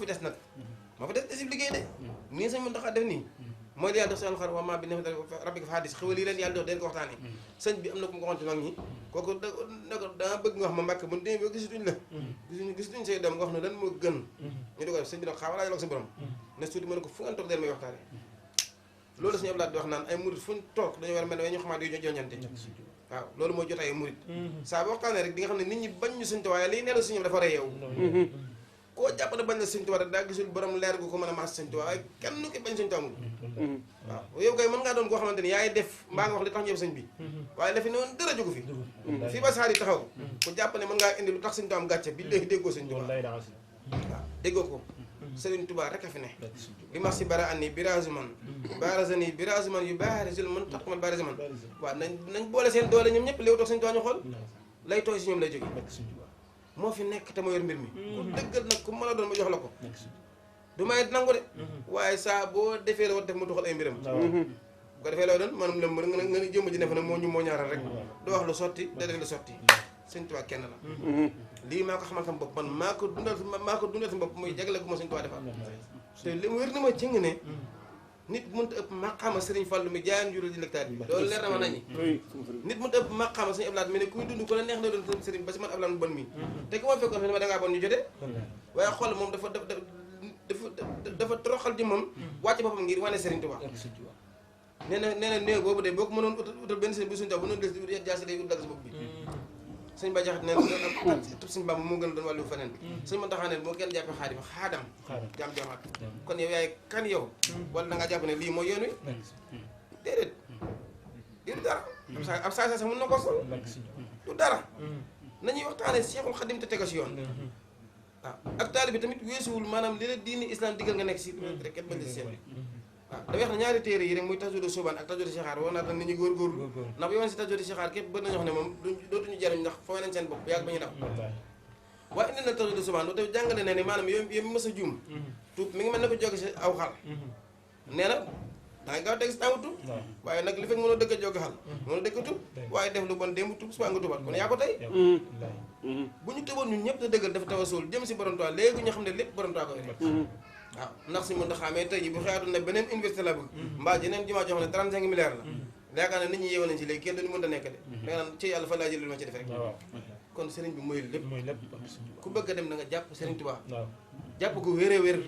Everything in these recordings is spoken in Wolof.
fi des nag moo fi des desib liggéey de nii sëñ Muntaxa def nii mooy li yàlla def si alxar wa maa bi ni'mati rabbika fa haddis xewal yi leen yàlla def den ko waxtaane sëñ bi am na ku mu ko waxoon ci mag ñi kooku da ko dama bëgg nga wax ma Mbàkke bu demee ba gisatuñ la gisatuñ say doom nga wax ne lan moo gën ñu di ko def sëñ bi nag xaamalaa yoloog sa borom ne suuti mën ne ko fu ngeen toog den may waxtaane loolu suñu Abdoulaye di wax naan ay murit fuñ toog dañu war a mel ne ñu xamaat yu joñante waaw loolu mooy jotaay murit saa bu waxtaanee rek di nga xam ne nit ñi bañ ñu Sëñ Tuubaa waaye liy neelu suñu dafa rey yow koo jàpp ne bañ la Sëñ Tuubaa rek daa gisul borom leer gu ko mën a maas Sëñ Tuubaa waaye kenn ki bañ Sëñ Tuubaa amul waaw yow kay mën ngaa doon koo xamante ni yaay def mbaa nga wax li tax ñëpp sëñ bi waaye la fi ne woon dara jógu fi fii ba saar yi taxaw ku jàpp ne mën ngaa indi lu tax Sëñ Tuubaa am gàcce bi léegi déggoo Sëñ Tuubaa waaw déggoo ko Sëriñ Tuubaa rek a fi ne bi max si bara anni birazuman barazani birazuman yu barizul man tax man barazuman waaw nañ boole seen doole ñoom ñëpp léew toog Sëñ Tuubaa ñu xool lay tooy si ñoom lay jóge moo fi nekk te moo yor mbir mi ku dëggal nag ku mën a doon ma jox la ko du may nangu de waaye saa boo defee la war def mu doxal ay mbiram bu ko defee la doon maanaam lëm nga ne jëmm ji ne fa ne moo ñu moo ñaaral rek doo wax lu sotti da def lu sotti Sëñ Tuubaa kenn la lii maa ko xamal sama bopp man maa ko dundal sama bopp muy jagle gu ma Sëñ Tuubaa defal te li mu wér na ma ci nga ne nit mënta ëpp maqaama Sëriñ Fallu mi jaayan jurul ji lectaat bi loolu leer na ma nañi nit mënta ëpp maqaama Sëriñ Ablaat mi ne kuy dund ko la neex na doon sëriñ ba si man Ablaat mu bon mi te ku ma fekkoon fi ne ma dangaa bon ñu jotee waaye xool moom dafa toroxal ji moom wàcc boppam ngir wane Sëriñ Tuubaa nee na néew boobu de boo ko mënoon utal benn sëriñ bu Sëriñ Tuubaa bu noonu des jaasi day ut dagg si bopp bi sëñ Ba Jaxate nee na tub sëñ Bamba moo gën a doon wàllu feneen sëñ Muntaxa ne moo kenn jàppe xaadam jaam jamaat kon yow yaay kan yow wala da ngaa jàpp ne lii mooy yoon wi déedéet lii du dara ab saa sax mën na ko sol du dara nañuy waxtaane Seexul Xadim te tega si yoon waaw ak taalibe bi tamit weesuwul maanaam li la diini islam digal nga nekk si rek kenn bañ si seet waaw da wax na ñaari téere yi rek muy Tazawudu Subaan ak Tazawudu Sixaar woo naa tax nit ñi góorgóorlu ndax bu yoon si Tazawudu Sixaar képp bëri nañu wax ne moom dootuñu jariñ ndax foo nañ seen bopp yàgg ba ñu daw waaye indi na Tazawudu Subaan loolu tamit jàngale ne ne maanaam yow mi mës a juum tuub mi ngi mel ne ko jóge si aw xal nee na danga gaaw teg si tàngu tuub waaye nag li fekk mënoo dëkk jóge xal mënoo dëkk tuub waaye def lu bon démb tuub suba nga tuubaat kon yaa ko tey bu ñu tëboon ñun ñëpp te dëggal dafa tawasul jëm si borom Tuubaa léegi ñu xam ne lépp borom Tuubaa ko waaw ndax si mën a xamee tey ji bu xëyaatoon ne beneen université la bëgg mbaa jeneen jumaa joo xam ne 35 milliards la yaakaar ne nit ñi yeewu nañ ci léegi kenn duñu mën a nekk de da nga naan ci yàlla fa laa jël lu ma ci def rek kon sëriñ bi mooy lépp ku bëgg a dem da nga jàpp sëriñ Tuubaa jàpp ko wér a wér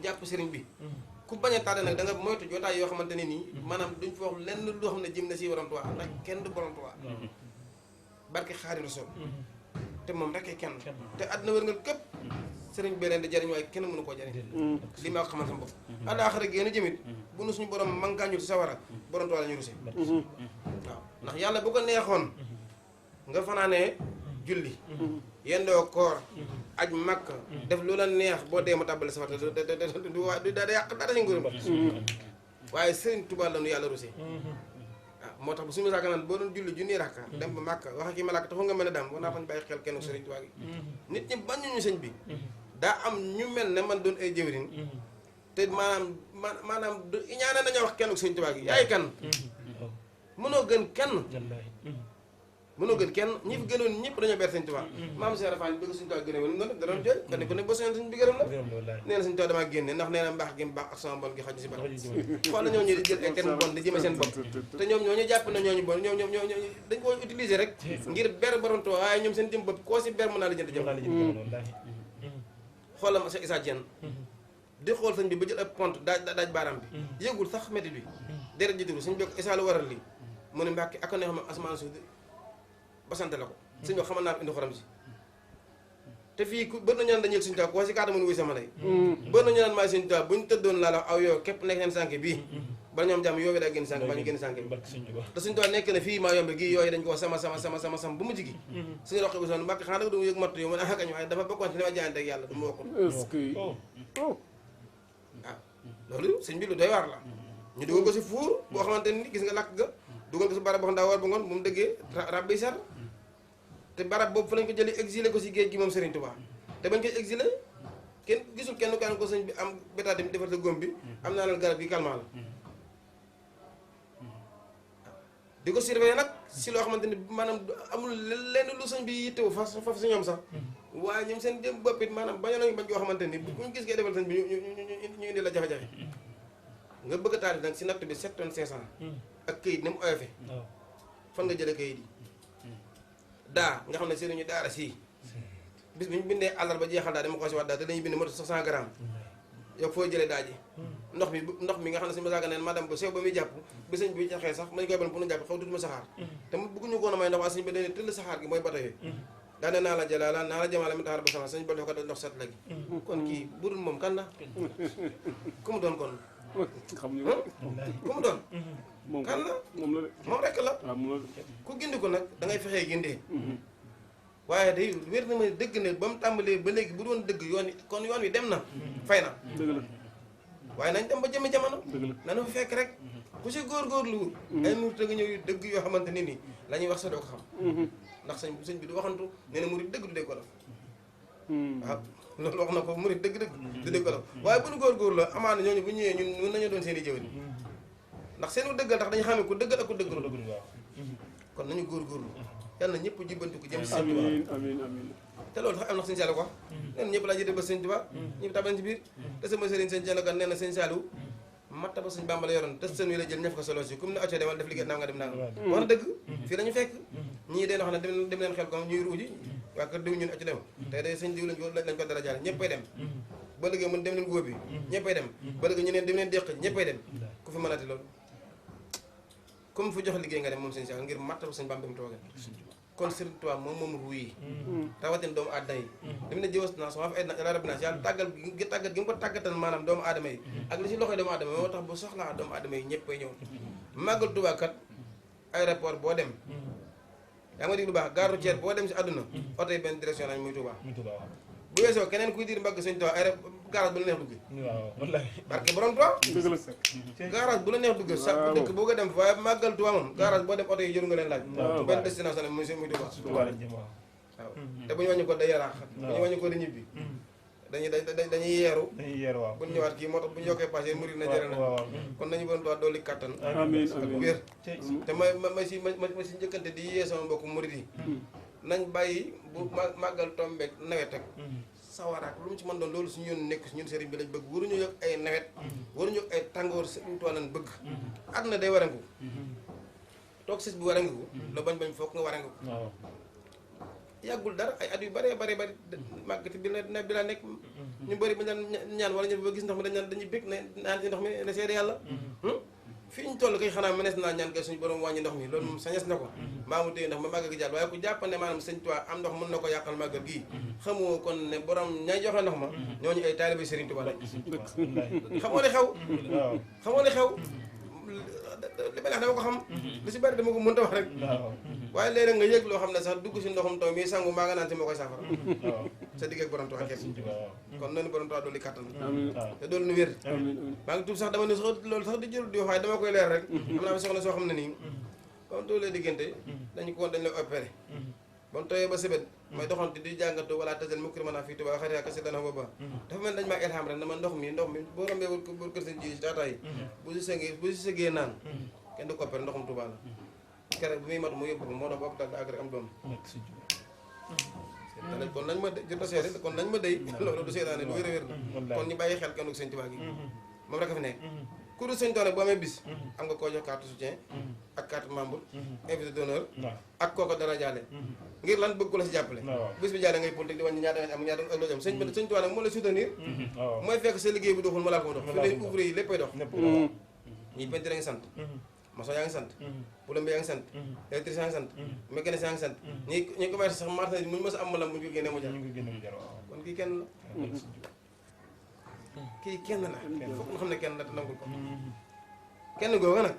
jàpp sëriñ bi ku bañ a tardé nag da nga moytu jotaay yoo xamante ne nii maanaam duñ fa wax lenn loo xam ne jëm na si borom Tuubaa ndax kenn du borom Tuubaa barke Xaadimu Rasuul te moom rek kenn te àdduna wër nga képp sëriñ bi leen di jariñ waaye kenn mënu koo jariñ lii maa ko xamal sama bopp àllaaxira génn jëmit bu nu suñu borom mankañu ci sawara borom Tuubaa la ñu rusé waaw ndax yàlla bu ko neexoon nga fanaanee julli yendoo koor aj makk def lu la neex boo dee ma tàbbale safara du da yàq dara si nguuram waaye sëriñ Tuubaa la nu yàlla rusé moo tax bu suñu saaka naan boo doon julli junni rakka dem ba màkk wax ak ki malaaka taxu nga mën a dem war naa tax ñu bàyyi xel kenn Sëriñ Tuubaa gi nit ñi bañuñu sëñ bi daa am ñu mel ne man doon ay jëwriñ te maanaam iñaane nañoo wax kenn Sëriñ Tuubaa gi yaay kan mënoo gën kenn ñi fi gënoon ñëpp dañoo ber Sëriñ Tuubaa maam Cheikh Rafal bëgg Sëriñ Tuubaa gën a wén noonu da doon jooy ka ne ko ne ba soñoon sëñ bi gërëm la nee na Sëriñ Tuubaa damaa génne ndax nee na mbaax gi mbaax ak sama bon gi xaj si baax xool na ñoo ñu di jël ay kenn bon di jëme seen bopp te ñoom ñooñu jàpp na ñooñu bon ñoom dañ ko utiliser rek ngir ber borom Tuubaa waaye ñoom seen jëm bopp koo si ber mën naa la jënd jëm xoolal ma Cheikh Issa Diène di xool sëñ bi ba jël ab pont daaj baaraam bi yëgul sax métti bi deret ji tuuru sëñ bi Issa lu waral lii mu ne Mbàkke ak ne xam asamaan suuf ba sant la ko sëñ bi xamal naa indi xorom si te fii ku bër nañu naan dañu yëg Sëñ Tuubaa ko si kaata mën wuy sama lay bër nañu naan maay Sëñ Tuubaa bu ñu tëddoon laa la aw yow képp nekk seen sànke bii bala ñoom jàmm yooyu daa génn sànke ba ñu génn sànke bi te Sëñ Tuubaa nekk na fii maa yombe gii yooyu dañ ko sama bu mujj gi suñu roqe bu soon Mbàkke xanaa da du yëg matt yow man akañ waaye dafa bokkoon ci li ma jaayante ak yàlla du ma wokkul waaw loolu sëñ bi lu doy waar la ñu dugal ko si fuur boo xamante ni gis nga lakk ga dugal ko si barab boo xam daa war ba ngoon bu mu dëggee rabbi sar te barab boobu fa lañ ko jëlee exilé ko si géej gi moom Serigne Touba te bañ koy exilé kenn gisul kenn kan ko sëñ bi am bétaa tamit defar sa góom bi am naa leen garab gi calmant la di ko surveiller nag si loo xamante ni maanaam amul lenn lu sëñ bi yittewoo faf si ñoom sax waaye ñoom seen jëm bopp it maanaam bañoon nañu bañ koo xamante ni bu ñu gis ngay defal sëñ bi ñu indi la jafe-jafe nga bëgg a taal nag si natt bi 7 tonnes 500 ak këyit ni mu oyofe fan nga jëlee këyit yi daa nga xam ne sëriñu daara sii bis bu ñu bindee àllar ba jeexal daa dama ko si wax daa te dañuy bind moto 600 grammes yow foo jëlee daa ji ndox mi nga xam ne suñu masaaga neen madame ba sew ba muy jàpp bi sëñ bi jaxee sax mañ koy ban pour nu jàpp xaw tutuma saxaar te mu bëgguñu ko woon a may ndox waa sëñ bi dañu tëll saxaar gi mooy bato yooyu daane naa la jëlaala naa la jamaala mi taxar ba sama sëñ ba def ko ndox set léegi kon kii budul moom kan la ku mu doon kon ku mu doon kan la moom rekk la ku gindi ko nag da ngay fexee gindee waaye day wér na ma dëgg ne ba mu tàmbalee ba léegi bu doon dëgg yoon wi kon yoon wi dem na fay na waaye nañ dem ba jëmi jamono nanu fa fekk rek ku si góorgóorlu ay murit nga ñëw yu dëgg yoo xamante ni nii la ñuy wax sa doo ko xam ndax sëñ bi du waxantu nee na murit dëgg du dégg ko def waaw loolu wax na ko murit dëgg-dëgg du dégg ko def waaye bu ñu góorgóorlu amaana ñooñu bu ñëwee ñun mën nañoo doon seen i jëwri ndax seenu dëggal tax dañu xamee ku dëggal ak ku dëggalu kon nañu góorgóorlu yàlla na ñëpp jubbantu ko jëm si sëñ Tuubaa amiin amiin te loolu sax am na sëñ Saliou ko nee na ñëpp laa jëte ba sëñ Tuubaa ñëpp taban ci biir te sama sëriñ sëñ Saliou kan nee na sëñ Saliou matta ba sëñ Bamba la yoroon te sën wi la jël ñaf ko solo si comme ne acco demal def liggéey naa nga dem naa nga wax na dëgg fii la ñu fekk ñii deen wax ne dem leen xel ko ñuy ruuji waa kër diw ñun acco dem tey day sëñ diw lañ ko dara jaale ñëppay dem ba léegi mën dem leen góob bi ñëppay dem ba léegi ñu neen dem leen déq ñëppay dem ku fi mënati loolu comme fu jox liggéey nga dem moom sëñ Saliou ngir matta ba sëñ Bamba mu toogee kon Sëriñ Tuubaa moom ruu yi rawatina doomu aadama yi dama ne jëwas naa sama fa la rab naa si yàlla tàggat gi mu ko tàggatal maanaam doomu aadama yi ak li si loxoy doomu aadama yi moo tax bu soxlaa doomu aadama yi ñëpp ay ñëw màggal Tuubaa kat aéroport boo dem yaa nga dig lu baax gare routière boo dem si àdduna oto yi benn direction lañ muy Tuubaa bu weesoo keneen kuy diir mbagg Sëriñ Tuubaa garage bu la neex dugg barke borom Tuubaa garage bu la neex dugg sax bu dëkk boo ko dem waaye màggal Tuubaa moom garage boo dem oto yi jëru nga leen laaj benn destination la muy Tuubaa waaw te bu ñu wàññi ko day yaraax bu ñu wàññi ko di ñibbi dañuy yeeru bu ñu ñëwaat kii moo tax bu ñu yokkee passé murid na jëre na kon nañu borom Tuubaa dolli kattan ak wér te ma si njëkkante di yee sama mbokk murid yi nañ bàyyi bu màggal tombeek nawet ak sawaraak lu mu ci mën doon loolu suñu yoon nekk suñu sëriñ bi lañ bëgg waruñu yëg ay nawet waruñu yëg ay tàngoor Sëriñ Tuubaa lañ bëgg àdduna day warangu toog sis bi warangu la bañ foog nga warangu yàggul dara ay at yu bëree bëri màggati bi la nekk ñu bëri ba ñaan wala ñu ba gis ndox mi dañuy bég ne naan ci ndox mi ne seede yàlla fii ñu toll kay xanaa mënees naa ñaan kay suñu borom wàññi ndox mi loolu moom sañes na ko mbaa mu téye ndox ma màggal gi jàll waaye ku jàpp ne maanaam Sëñ Tuubaa am ndox mën na ko yàqal màggal gii xamoo kon ne borom ñay joxe ndox ma ñooñu ay taalibe Sëriñ Tuubaa lañ xamoo ne xew li may wax dama ko xam lu si bari dama ko mënta wax rek waaye léeg-léeg nga yëg loo xam ne sax dugg si ndoxum taw mi sangu maa nga naan si moo koy saafara sa digg ak borom Tuubaa kenn kon noonu borom Tuubaa doolu kàttan te doolu nu wér maa ngi tuub sax dama ne sax loolu sax di jël di wax waaye dama koy leer rek am naa fi soxna soo xam ne nii comme toolee diggante dañ lay opéré ba mu tooyee ba sëbét may doxante di jàngatu wala tasel mukri mën a fii Tuubaa xarit ak si dana booba dafa mel dañ maa ilham rek dama ndox mi boo rombee wër kër seen ji taata yi bu si sëgee naan kenn du ko opéré ndoxum Tuubaa la keroog bi muy mat mu yóbbu ko moo tax boobu daal da àgg rek am doom kon nañ ma jot a seede kon nañ ma day loolu du seedaane lu wér a wér la kon ñu bàyyi xel kenn du Sëñ Tuubaa gi moom rek a fi nekk ku dul Sëñ Tuubaa nag bu amee bis am nga koo jox carte soutien ak carte membre invité d'honneur ak kooko dara jaale ngir lan bëgg ko la si jàppale bis bi jaale ngay politique di wàññi ñaata nga am ñaata ak loo jëm Sëñ Tuubaa nag moo la soutenir mooy fekk sa liggéey bi doxul ma laa ko dox fi lay ouvrier yi léppay dox ñi peintre ngi sant maçon yaa ngi sant plombier yaa ngi sant électricien yaa ngi sant mécanicien yaa ngi sant ñi commerce sax marchandise muñu mës a am malam muñu ko génnee mu jar kon kii kenn la foog nga xam ne kenn la te nangul ko kenn googa nag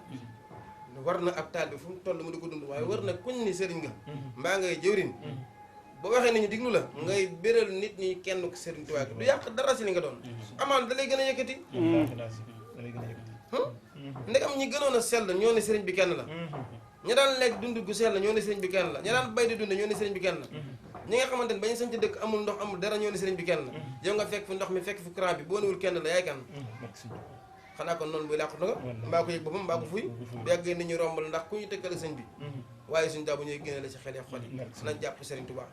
war na ab taal bi fu mu toll mu di ko dund waaye war na kuñ ni sëriñ nga mbaa ngay jëwriñ boo waxee nit ñi diglu la ngay béral nit ñi kenn ko Sëriñ Tuubaa du yàq dara si li nga doon amaan da lay gën a yëkkati ndegam ñi gënoon a sell ñoo ne sëriñ bi kenn la ña daan lekk dund gu sell ñoo ne sëriñ bi kenn la ña daan bay di dund ñoo ne sëriñ bi kenn la ñi nga xamante ne ba ñu sañ ci dëkk amul ndox amul dara ñoo ne sëriñ bi kenn la yow nga fekk fi ndox mi fekk fi courant bi boo newul kenn la yaay kenn xanaa kon noonu buy làqatu nga mbaa ko yëg boppam mbaa ko fuy bu yàggee nit ñi rombal ndax ku ñu tëkkale sëñ bi waaye suñu daa bu ñuy génne la ci xel yi xol yi nañ jàpp Sëriñ Tuubaa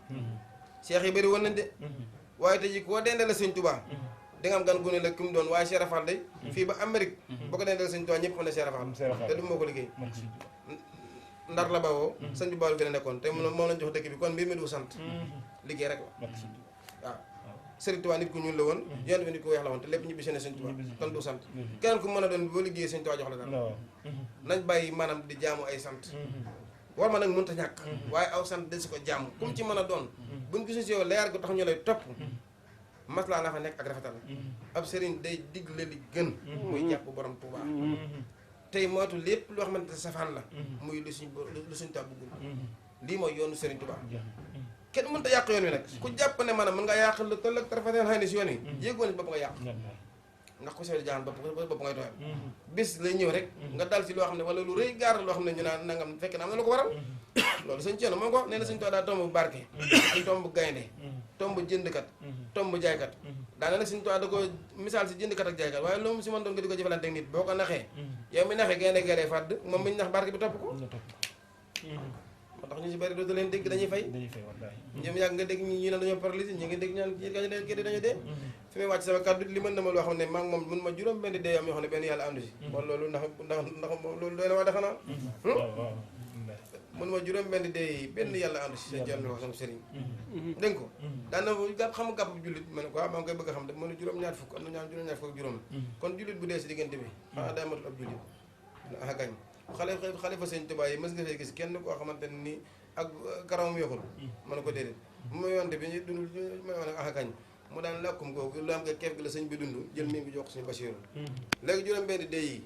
seex yi bëri woon nañ de waaye tey jii koo dendale sëñ Tuubaa di nga am gan gune la ki mu doon waaye Cheikh Rafal day fii ba Amérique boo ko dendale sëñ Tuubaa ñëpp xam ne Cheikh Rafal te du moo ko liggéey ndar la bawoo sëñ bi Bawol fi la nekkoon te moom lañ jox dëkk bi kon mbir mi du sant liggéey rek la waaw Sëriñ Tuubaa nit ku ñuul la woon yonent bi nit ku weex la woon te lépp ñu bisi ne sëñ Tuubaa kon du sant keneen ku mën a doon boo liggéey sëñ Tuubaa jox la dara nañ bàyyi maanaam di jaamu ay sant war ma nag mënut a ñàkk waaye aw sant de si ko jaamu ku mu ci mën a doon buñ gisu si yow leer gu tax ñu lay topp maslaa naa fa nekk ak rafetal ab sëriñ day digle li gën muy jàpp borom Tuubaa tey moytu lépp loo xamante ne safaan la muy lu suñ Tuubaa bëggul lii mooy yoonu Sëriñ Tuubaa kenn mënut a yàq yoon wi nag ku jàpp ne maanaam mën nga yàq lu toll ak rafetal xëy na si yoon wi yéegoo ne bopp nga yàq ndax ku sew jaan bopp ngay tooyal bis lay ñëw rek nga dal si loo xam ne wala lu rëy gaar loo xam ne ñu naan nangam fekk na am na lu ko waral loolu sëñ Ceerno moom ko nee na sëñ Tuubaa daa tomb barke tomb gaynde tomb jëndkat tomb jaaykat daana nag sëñ Tuubaa da ko misaal si jëndkat ak jaaykat waaye loolu si man doon nga di ko jëfalante ak nit boo ko naxee yow mi naxee gaynde gee lay fàdd moom mi ñu nax barke bi topp ko moo tax ñu si bëri dootu leen dégg dañuy fay ñoom yàgg nga dégg ñi ne dañoo paralysé ñi nga dégg ñaan kii dañoo dee fi may wàcc sama kàddu li mën na ma loo xam ne maa ngi moom mun ma juróom benn dee am yoo xam ne benn yàlla àndu si kon loolu ndax loolu doy na waa daxanaa mun ma juróom benn dee benn yàlla àndu si seen jàll wax sama sëriñ dégg ko daana gàpp xam gàpp jullit ma ne ko maa ngi koy bëgg a xam de mën na juróom-ñaar fukk am na ñaar juróom-ñaar fukk ak juróom kon jullit bu dee si diggante bi xanaa day matul ab jullit ah gañ xalifa sëñ Tuubaa yi mës nga fee gis kenn koo xamante ne nii ak karamam yoxul ma ne ko déedéet bu ma yonte bi ñu dund ma ne ah gañ mu daan làkkum googu lu am nga keef gi la sëñ bi dund jël mi ngi jox suñu Basiiru léegi juróom benn dee yi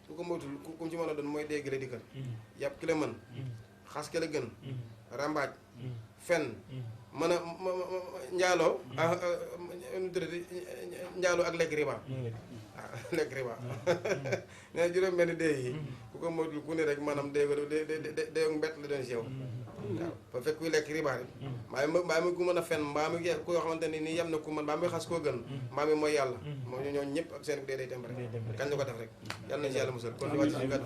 ku ko moytul ku ci mën a doon mooy dee gi la dikkal yàpp ki la mën xas ki la gën rambaaj fen mën a njaaloo nu tuddati njaaloo ak lekk riba lekk riba nee na juróom benn dee yi ku ko moytul ku ne rek maanaam dee mbett la doon si yow waaw ba fekk kuy lekk riba rek mbaa mi ku mën a fen mbaa mi ku yoo xamante ne nii yem na ku mën mbaa mi xas koo gën mbaa mi mooy yàlla moo ñoo ñëpp ak seen dee day temb rek kañ la ko def rek yàlla nañ si yàlla musal kon li wàcc si gat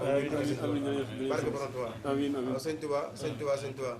barke borom Tuubaa waaw sëñ Tuubaa